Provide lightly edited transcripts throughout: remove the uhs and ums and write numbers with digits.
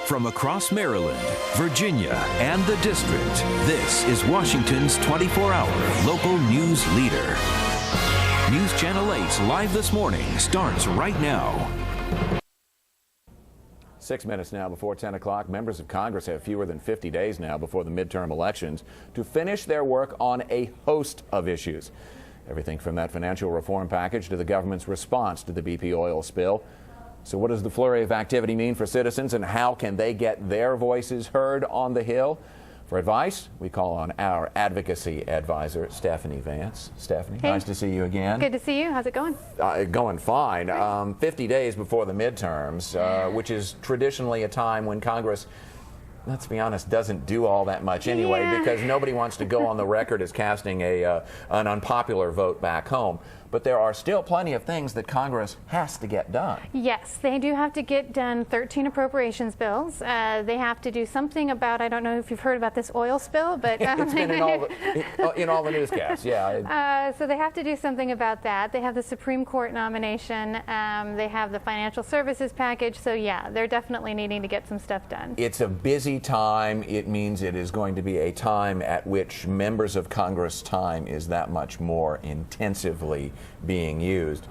From across Maryland, Virginia, and the District, this is Washington's 24-hour local news leader. News Channel 8's Live This Morning starts right now. 6 minutes now before 10 o'clock. Members of Congress have fewer than 50 days now before the midterm elections to finish their work on a host of issues. Everything from that financial reform package to the government's response to the BP oil spill. So what does the flurry of activity mean for citizens, and how can they get their voices heard on the Hill? For advice, we call on our advocacy advisor, Stephanie Vance. Stephanie, hey. Nice to see you again. Good to see you. How's it going? Going fine. 50 days before the midterms, which is traditionally a time when Congress, let's be honest, doesn't do all that much anyway, because nobody wants to go on the record as casting an unpopular vote back home. But there are still plenty of things that Congress has to get done. Yes, they do have to get done 13 appropriations bills. They have to do something about, I don't know if you've heard about this oil spill, but it's been in all the newscasts, yeah. So they have to do something about that. They have the Supreme Court nomination. They have the financial services package. So yeah, they're definitely needing to get some stuff done. It's a busy time. It means it is going to be a time at which members of Congress' time is that much more intensively being used.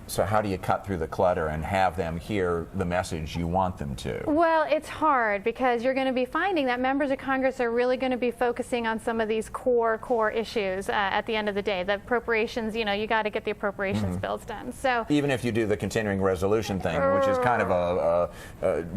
So how do you cut through the clutter and have them hear the message you want them to? Well, it's hard because you're going to be finding that members of Congress are really going to be focusing on some of these core issues at the end of the day. The appropriations, you got to get the appropriations bills done. So even if you do the continuing resolution thing, which is kind of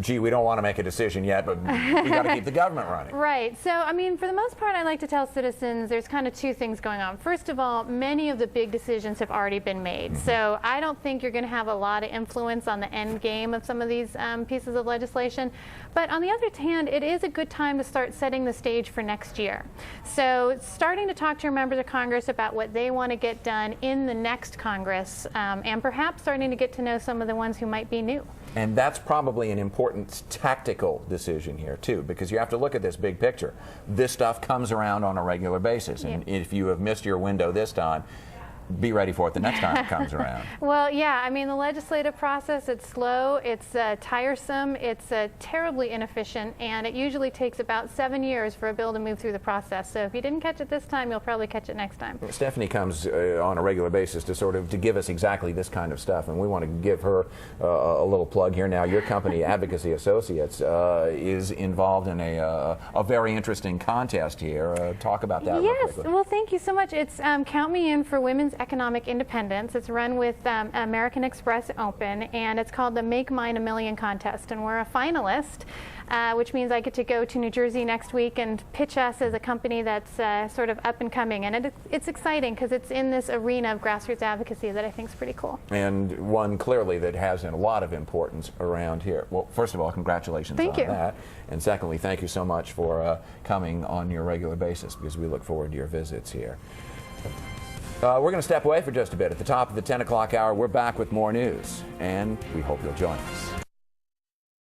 gee, we don't want to make a decision yet, but we got to keep the government running. Right. So, I mean, for the most part, I like to tell citizens there's kind of two things going on. First of all, many of the big decisions have already been made. So I don't think you're going to have a lot of influence on the end game of some of these pieces of legislation. But on the other hand, it is a good time to start setting the stage for next year. So starting to talk to your members of Congress about what they want to get done in the next Congress, and perhaps starting to get to know some of the ones who might be new. And that's probably an important tactical decision here, too, because you have to look at this big picture. This stuff comes around on a regular basis, and if you have missed your window this time, be ready for it the next time it comes around. Well, yeah, I mean, the legislative process, it's slow, it's tiresome, it's terribly inefficient, and it usually takes about 7 years for a bill to move through the process. So if you didn't catch it this time, you'll probably catch it next time. Stephanie comes on a regular basis to give us exactly this kind of stuff, and we want to give her a little plug here now. Your company, Advocacy Associates, is involved in a very interesting contest here. Talk about that real Yes, quickly. well, thank you so much. It's Count Me In for Women's Economic Independence. It's run with American Express Open, and it's called the Make Mine a Million contest, and we're a finalist, which means I get to go to New Jersey next week and pitch us as a company that's sort of up and coming, and it's exciting because it's in this arena of grassroots advocacy that I think is pretty cool. And one clearly that has a lot of importance around here. Well, first of all, congratulations on that. And secondly, thank you so much for coming on your regular basis, because we look forward to your visits here. We're going to step away for just a bit. At the top of the 10 o'clock hour, we're back with more news, and we hope you'll join us.